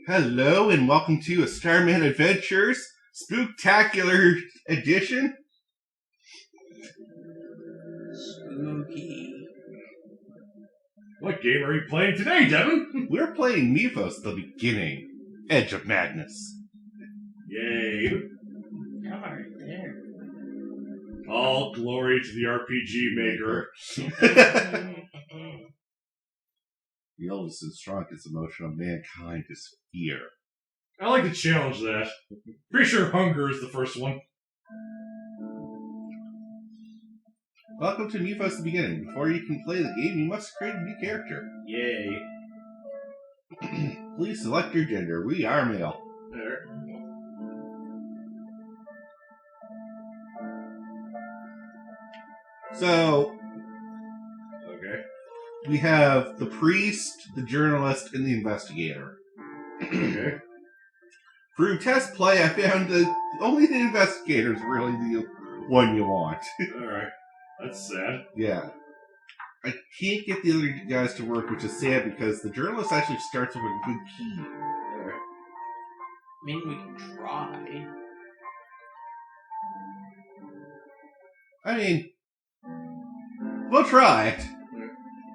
Hello and welcome to a Starmen Adventures Spooktacular Edition. Spooky. What game are you playing today, Devin? We're playing Mythos, the beginning. Edge of Madness. Yay. I'm already there. All glory to the RPG maker. The oldest and strongest emotion of mankind is fear. I like to challenge that. Pretty sure hunger is the first one. Welcome to Mythos, the beginning. Before you can play the game, you must create a new character. Yay. Please select your gender. We are male. There. So, Okay. we have the priest, the journalist, and the investigator. Okay. Through test play, I found that only the investigator is really the one you want. Alright. That's sad. Yeah. I can't get the other guys to work, which is sad because the journalist actually starts with a good key. Alright. I mean, we can try. I mean, we'll try it.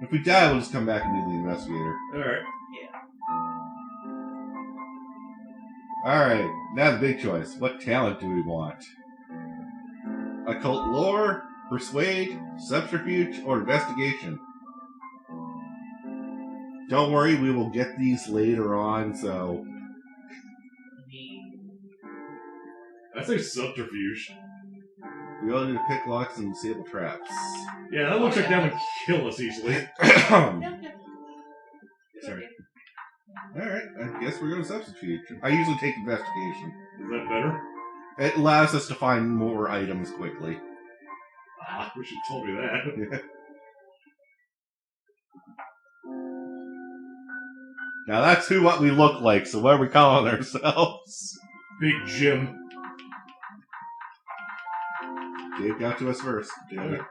If we die, we'll just come back and do the investigator. Alright. Alright, now the big choice. What talent do we want? Occult lore, persuade, subterfuge, or investigation? Don't worry, we will get these later on, so... I'd say subterfuge. We all need to pick locks and disable traps. Yeah, that looks like that would kill us easily. Sorry. Alright, I guess we're going to substitute. I usually take investigation. Is that better? It allows us to find more items quickly. Ah, wish you told me that. Now that's what we look like, so what are we calling ourselves? Big Jim. Dave got to us first. Damn it.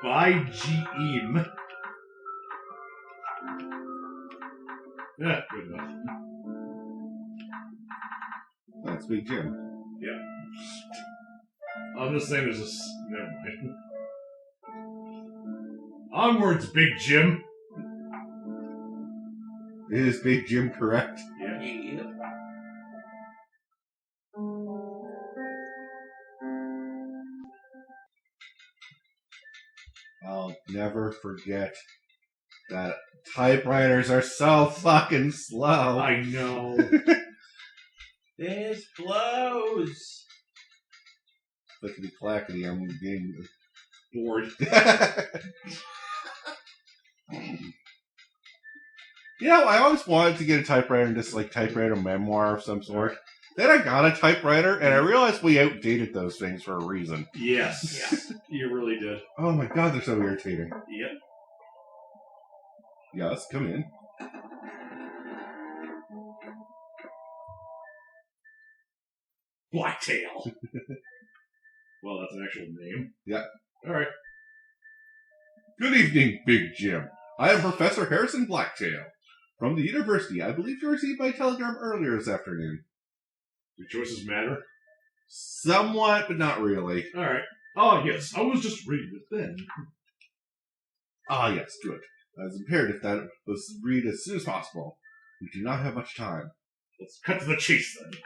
By GM. Yeah, good enough. That's Big Jim. Yeah. I'm just saying there's this. Never mind. Onwards, Big Jim. Is Big Jim correct? Yeah. Yep. I'll never forget that typewriters are so fucking slow. I know. This blows. Clickety clackety, I'm getting Bored. You know, I always wanted to get a typewriter and just like typewriter memoir of some sort. Then I got a typewriter and I realized we outdated those things for a reason. Yes. You really did. Oh my god, they're so irritating. Yep. Yes, come in. Blacktail. Well, that's an actual name. Yeah. Alright. Good evening, Big Jim. I am Professor Harrison Blacktail from the university. I believe you received my telegram earlier this afternoon. Your choices matter? Somewhat, but not really. Alright. Oh, yes. I was just reading it then. Ah, yes, good. It's imperative that it was read as soon as possible. We do not have much time. Let's cut to the chase then.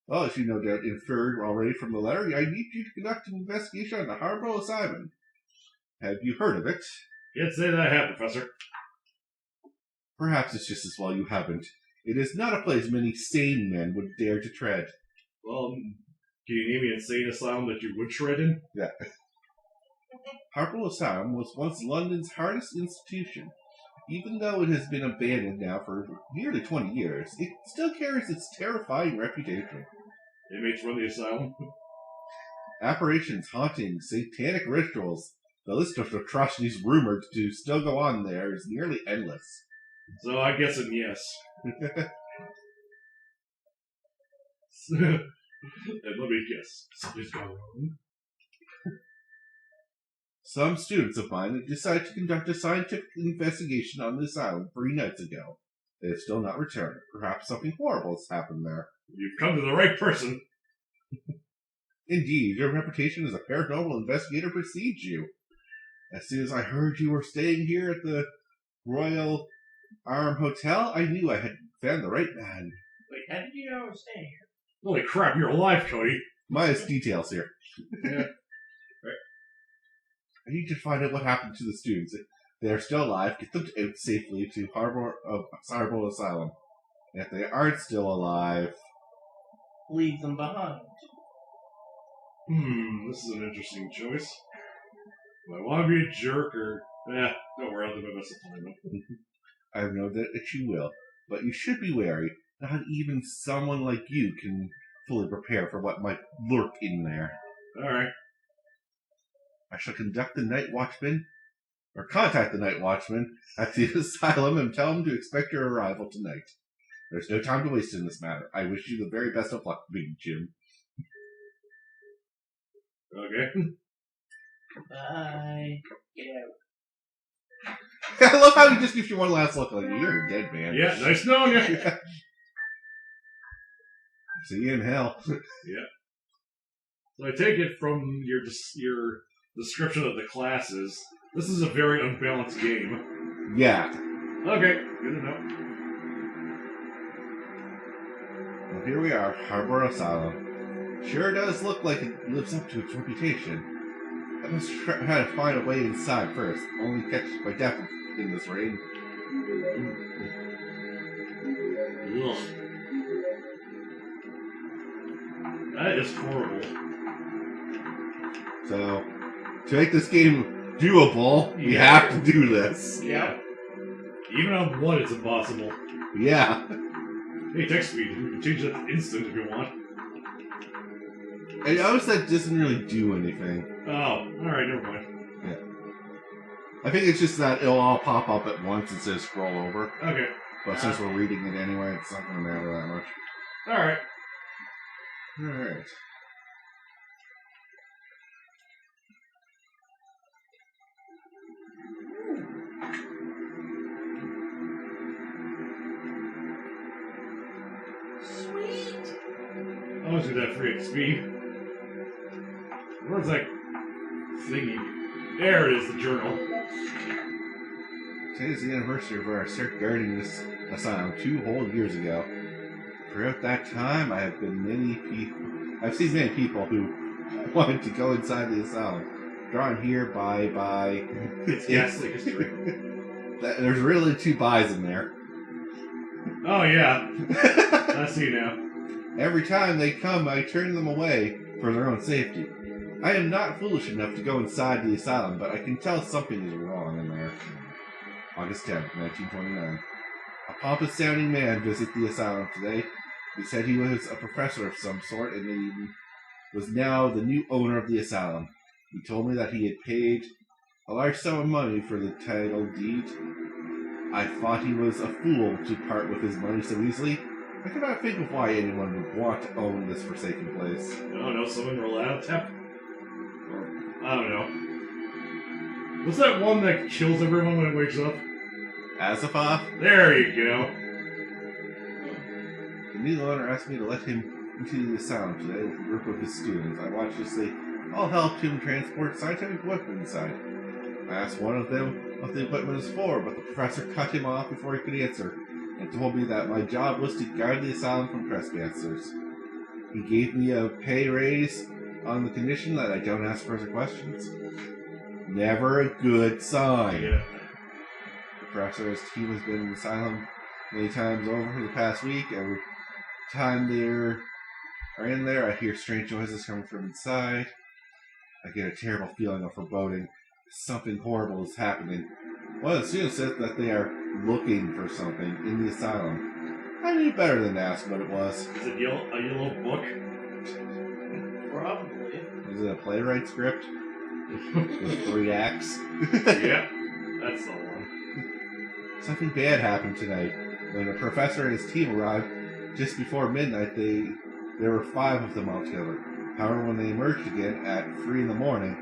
Well, as you no doubt inferred already from the letter, I need you to conduct an investigation on the Harborough Asylum. Have you heard of it? Can't say that I have, Professor. Perhaps it's just as well you haven't. It is not a place many sane men would dare to tread. Well, can you name me an insane asylum that you would tread in? Yeah. Harborough Asylum was once London's hardest institution. Even though it has been abandoned now for nearly 20 years, it still carries its terrifying reputation. Inmates run the asylum? Apparitions, hauntings, satanic rituals. The list of atrocities rumored to still go on there is nearly endless. So I guess an yes. And let me guess. Something's gone wrong. Some students of mine have decided to conduct a scientific investigation on the asylum 3 nights ago. They have still not returned. Perhaps something horrible has happened there. You've come to the right person. Indeed, your reputation as a paranormal investigator precedes you. As soon as I heard you were staying here at the Royal Arm Hotel, I knew I had found the right man. Wait, how did you know I was staying here? Holy crap, you're alive, Cody. Minus details here. Yeah. I need to find out what happened to the students. If they are still alive, get them out safely to Harbor Asylum. And if they aren't still alive, Leave them behind. This is an interesting choice. Do I want to be a jerk or... don't worry, I'll do my best to find them. I know that you will. But you should be wary. Not even someone like you can fully prepare for what might lurk in there. Alright. I shall contact the night watchman at the asylum and tell him to expect your arrival tonight. There's no time to waste in this matter. I wish you the very best of luck, Big Jim. Okay. Bye. Get out. I love how he just gives you one last look like, you're a dead man. Yeah, nice knowing you. See you in hell. Yeah. So I take it from your description of the classes, this is a very unbalanced game. Yeah. Okay, good to know. Well, here we are, Harbor Asylum. Sure does look like it lives up to its reputation. I must try to find a way inside first. Only catch my death in this rain. Ugh. That is horrible. So, to make this game doable, we have to do this. Yeah. Even on one, it's impossible. Yeah. Hey, text speed. We can change that to instant if you want. And I always that doesn't really do anything. Oh, alright, never mind. Yeah. I think it's just that it'll all pop up at once instead of scroll over. Okay. But since we're reading it anyway, it's not going to matter that much. Alright. Alright. Sweet. I want to do that free XP. Where's that thingy? There it is, the journal. Today is the anniversary of where I started guarding this asylum 2 whole years ago. Throughout that time, I've seen many people who wanted to go inside the asylum. Drawn here by It's ghastly history. There's really 2 buys in there. Oh, yeah. I see now. Every time they come, I turn them away for their own safety. I am not foolish enough to go inside the asylum, but I can tell something is wrong in there. August 10th, 1929. A pompous-sounding man visited the asylum today. He said he was a professor of some sort and he was now the new owner of the asylum. He told me that he had paid a large sum of money for the title deed. I thought he was a fool to part with his money so easily. I cannot think of why anyone would want to own this forsaken place. I don't know, someone roll out tap? I don't know. What's that one that kills everyone when it wakes up? Azathoth? There you go. The new owner asked me to let him into the asylum today with a group of his students. I watched as they all helped him transport scientific equipment inside. I asked one of them what the equipment is for, but the professor cut him off before he could answer, and told me that my job was to guard the asylum from trespassers. He gave me a pay raise on the condition that I don't ask further questions. Never a good sign. Yeah. The professor and his team has been in the asylum many times over the past week. Every time they are in there, I hear strange noises coming from inside. I get a terrible feeling of foreboding. Something horrible is happening. One of the students said that they are looking for something in the asylum. I knew better than to ask what it was. Is it a yellow book? Probably. Is it a playwright script? With 3 acts? Yeah, that's the one. Something bad happened tonight. When the professor and his team arrived just before midnight, there were 5 of them altogether. However, when they emerged again at 3 in the morning,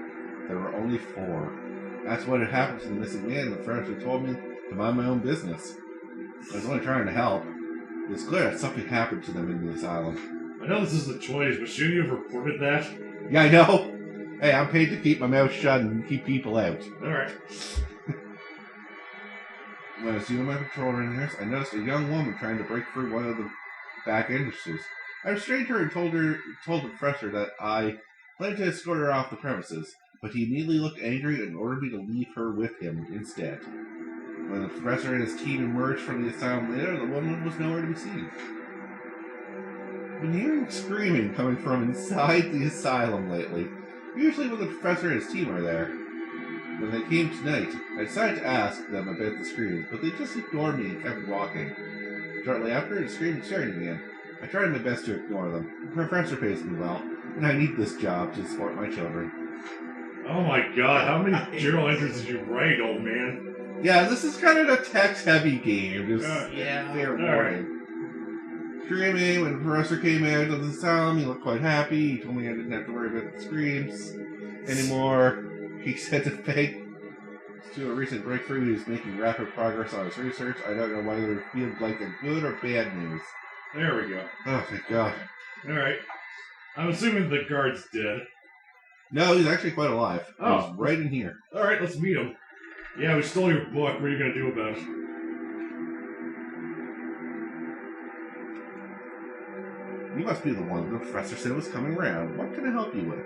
There were only 4. That's what had happened to the missing man. The professor told me to mind my own business. I was only trying to help. It's clear that something happened to them in the asylum. I know this is the choice, but shouldn't you have reported that? Yeah, I know. Hey, I'm paid to keep my mouth shut and keep people out. Alright. When I was doing my patrol around here, I noticed a young woman trying to break through one of the back entrances. I restrained her and told the professor that I planned to escort her off the premises, but he immediately looked angry and ordered me to leave her with him instead. When the professor and his team emerged from the asylum later, the woman was nowhere to be seen. I've been hearing screaming coming from inside the asylum lately, usually when the professor and his team are there. When they came tonight, I decided to ask them about the screams, but they just ignored me and kept walking. Shortly after, the screaming started again. I tried my best to ignore them. The professor pays me well, and I need this job to support my children. Oh my god, how many journal entries did you write, old man? Yeah, this is kind of a text-heavy game. Just yeah. fair warning. Screaming, when the professor came out of the asylum, he looked quite happy. He told me I didn't have to worry about the screams anymore. He said to thanks to a recent breakthrough, he was making rapid progress on his research. I don't know whether it feels like a good or bad news. There we go. Oh, thank God. Alright. I'm assuming the guard's dead. No, he's actually quite alive. Oh. He's right in here. Alright, let's meet him. Yeah, we stole your book. What are you going to do about it? You must be the one the professor said was coming around. What can I help you with?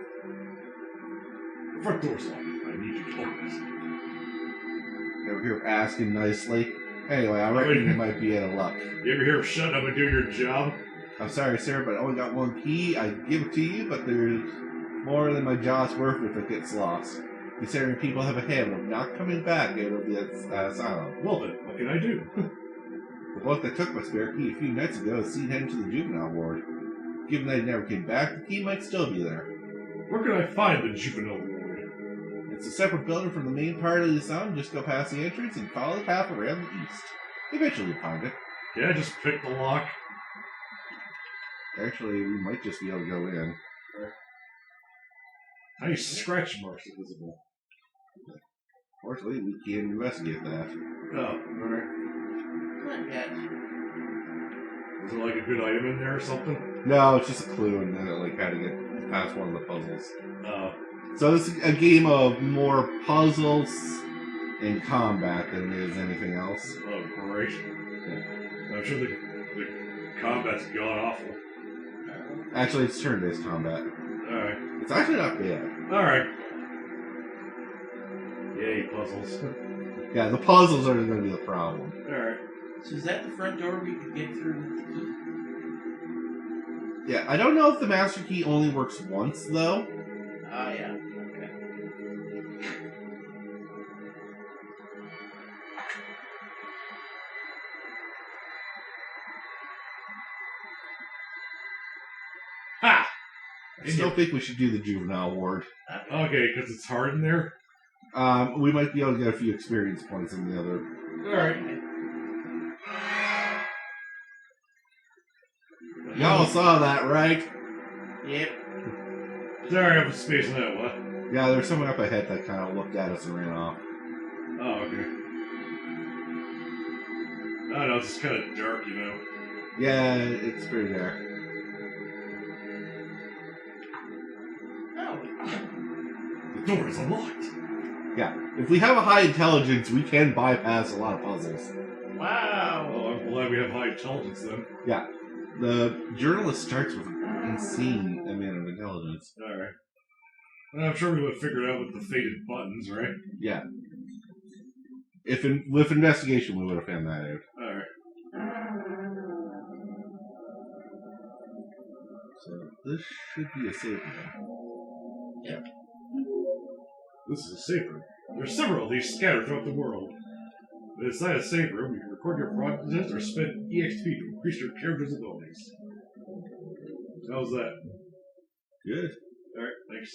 The front door's locked. I need you to open it. Over here asking nicely. Anyway, I reckon you might be out of luck. You ever hear of shutting up and doing your job? I'm sorry, sir, but I only got one key. I'd give it to you, but there's more than my jaw's worth if it gets lost. Considering people have a habit of not coming back out of the asylum. Well then, what can I do? The bloke that took my spare key a few nights ago has seen him to the juvenile ward. Given that he never came back, the key might still be there. Where can I find the juvenile ward? It's a separate building from the main part of the asylum. Just go past the entrance and follow the path around the east. Eventually you'll find it. Can I just pick the lock? Actually, we might just be able to go in. How do scratch marks are visible? Fortunately, we can't investigate that. Oh, alright. Not yet. Is there like a good item in there or something? No, it's just a clue and then like how to get past one of the puzzles. Oh. So this is a game of more puzzles and combat than it is anything else. Oh, great. Yeah. I'm sure the combat's god awful. Actually, it's turn-based combat. Alright. It's actually not bad. Alright. Yay, puzzles. Yeah, the puzzles are going to be the problem. Alright. So is that the front door we could get through with the key? Yeah, I don't know if the master key only works once, though. Ah, yeah. Okay. Ha! I still think we should do the juvenile ward. Okay, because it's hard in there? We might be able to get a few experience points in the other. Alright. Y'all saw that, right? Yep. Sorry, I have a space on that, what? Yeah, there's someone up ahead that kind of looked at us and ran off. Oh, okay. I don't know, it's just kind of dark, you know. Yeah, it's pretty dark. Oh. The door is unlocked. Yeah, if we have a high intelligence, we can bypass a lot of puzzles. Wow. Oh, I'm glad we have high intelligence then. Yeah, the journalist starts with an insane amount of intelligence. Alright. Well, I'm sure we would have figured out with the faded buttons, right? Yeah. With investigation, we would have found that out. Alright. So this should be a safe room. Yep. This is a safe room. There are several of these scattered throughout the world. But inside a safe room, you can record your progress or spend EXP to increase your character's abilities. How's that? Good. Alright, thanks.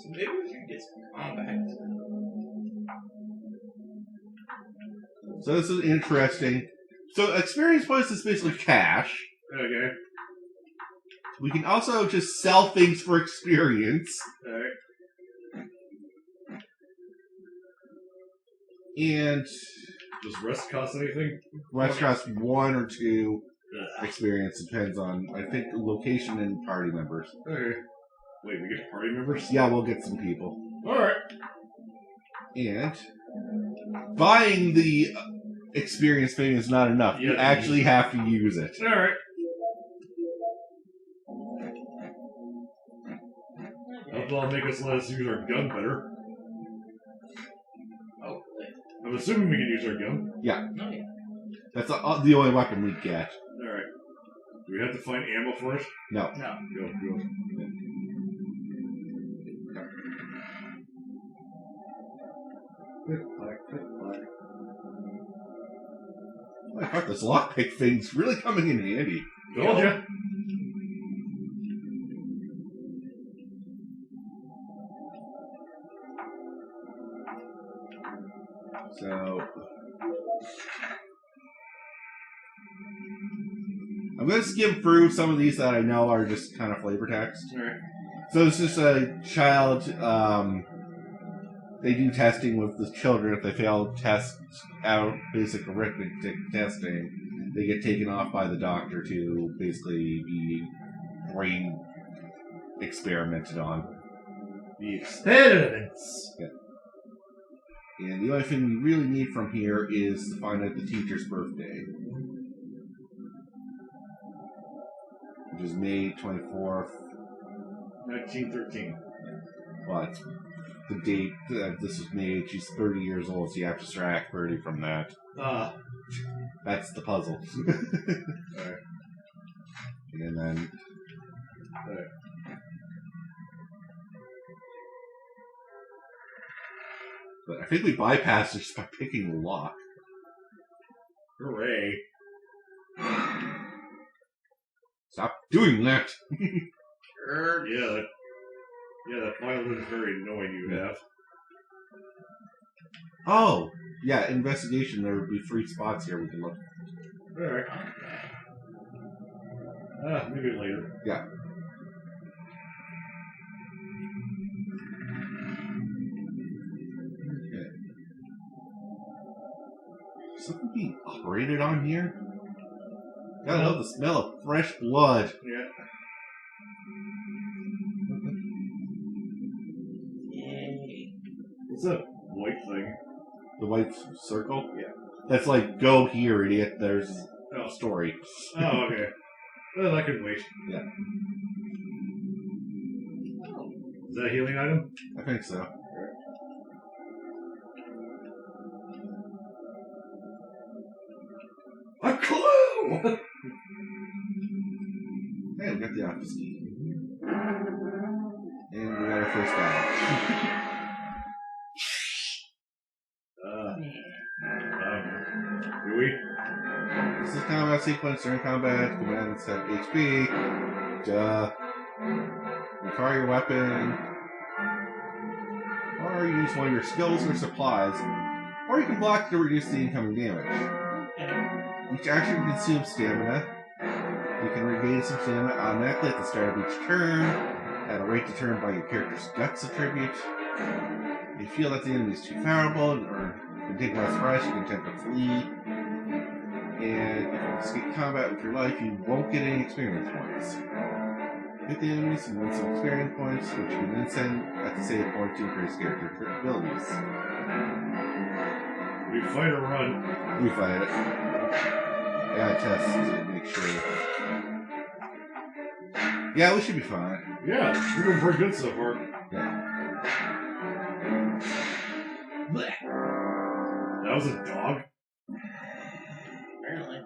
So maybe we should get some combat. So this is interesting. So experience points is basically cash. Okay. We can also just sell things for experience. Alright. And Does rest cost anything? rest costs 1 or 2 experience. Depends on, I think, location and party members. Okay. Wait, we get party members? Yeah, we'll get some people. Alright. And buying the experience thing is not enough. You Yeah, actually have to use it. Alright. That'll make us let us use our gun better. Oh, I'm assuming we can use our gun. no, yeah. That's the only weapon we get. Alright. Do we have to find ammo for it? No. No. Go. I thought this lockpick thing's really coming in handy. Told ya. So I'm going to skim through some of these that I know are just kind of flavor text. Alright. So it's just a child. They do testing with the children. If they fail test out basic arithmetic testing, they get taken off by the doctor to basically be brain experimented on. The experiments. And the only thing we really need from here is to find out the teacher's birthday, which is May 24th. 1913. But the date that this was made, she's 30 years old, so you have to subtract 30 from that. That's the puzzle. Alright. And then... Alright. But I think we bypassed it just by picking the lock. Hooray. Stop doing that! Yeah, that violin is very annoying you have. Oh! Yeah, investigation. There would be 3 spots here we can look. Alright. Maybe later. Yeah. Okay. Something being operated on here? Gotta love the smell of fresh blood. Yeah. Yay. What's that white thing? The white circle? Yeah. That's like, go here, idiot. There's Oh. a story. Oh, okay. Well, I can wait. Yeah. Oh. Is that a healing item? I think so. A clue! Hey, we got the office key. And we got our first battle. Do we? This is combat sequence during combat. Command set HP. Fire your weapon. Or use one of your skills or supplies. Or you can block to reduce the incoming damage. Each action consumes stamina. You can regain some stamina automatically at the start of each turn, at a rate determined by your character's guts attribute. If you feel that the enemy is too powerful or can take by surprise, you can attempt to flee. And if you escape combat with your life, you won't get any experience points. Hit the enemies and win some experience points, which you can then send at the save point to increase character abilities. We fight or run? We fight it. I gotta test to make sure. Yeah, we should be fine. Yeah, we're doing pretty good so far. Yeah. That was a dog? Apparently.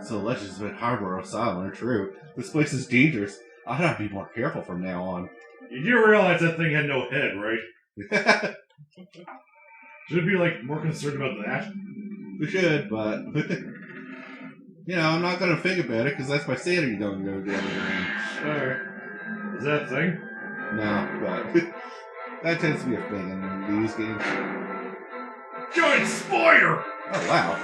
So legends about Harbor Asylum are true. This place is dangerous. I gotta be more careful from now on. You do realize that thing had no head, right? Should be, like, more concerned about that. We should, but... you know, I'm not gonna think about it, because that's my sanity going to go the other drain. Alright. Is that a thing? No, but... that tends to be a thing in these games. Giant spider! Oh, wow.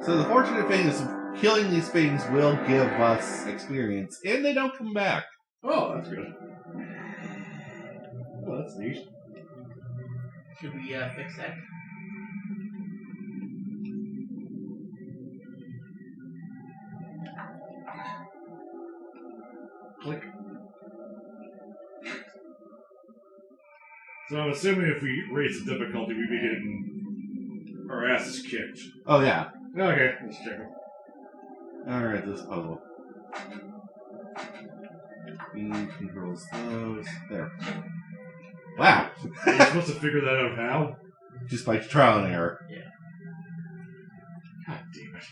So the fortunate thing is killing these things will give us experience, and they don't come back. Oh, that's good. Oh, that's neat. Should we fix that? Click. So I'm assuming if we raise the difficulty, we'd be getting our asses kicked. Oh yeah. Okay, let's check it. Alright, this puzzle. E controls those. There. Wow! You're supposed to figure that out how? Just by trial and error. Yeah. God damn it.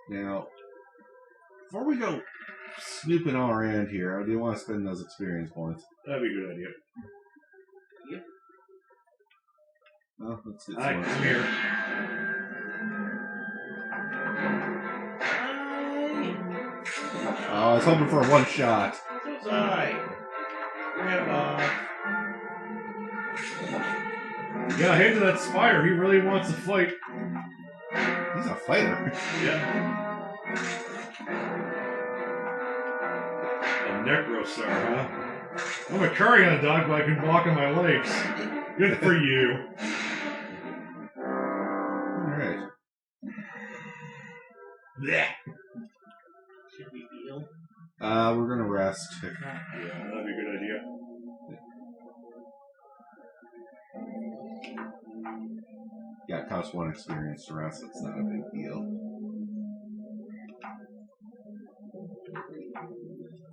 Now, before we go snooping all around here, I do want to spend those experience points. That'd be a good idea. Well, let's get Alright, some. come here. Oh, I was hoping for a one shot. So sorry. Grandpa. Yeah, hand to that spider. He really wants to fight. He's a fighter. Yeah. A necrosar, huh? I'm a carrion dog, but I can walk on my legs. Good for you. Alright. Blech. Should we heal? We're gonna rest. Yeah, that'd be a good idea. Yeah, it costs one experience to rest. It's not a big deal.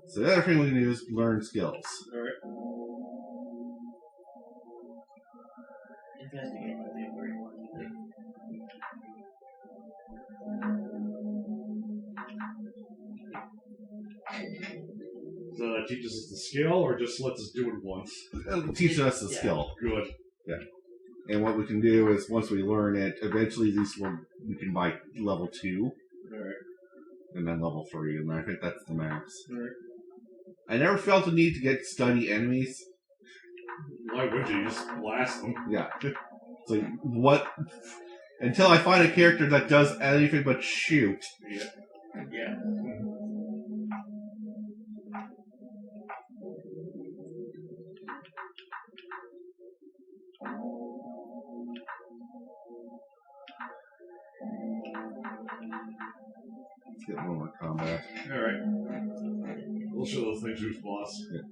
So the other thing we can do is learn skills. Alright. Investigate my favorite one. So that teaches us the skill, or just lets us do it once? It'll teach us the Yeah. skill. Good. And what we can do is, once we learn it, eventually we can buy level 2, Alright. and then level 3, and I think that's the max. Alright. I never felt the need to get study enemies. Why would you? Just blast them. Yeah. It's like, what? Until I find a character that does anything but shoot. Yeah. Yeah. Let's get one more combat. Alright. We'll show those things who's boss. Alright.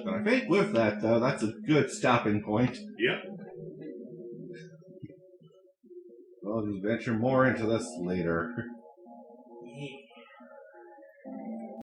But I think with that, though, that's a good stopping point. Yep. We'll just venture more into this later.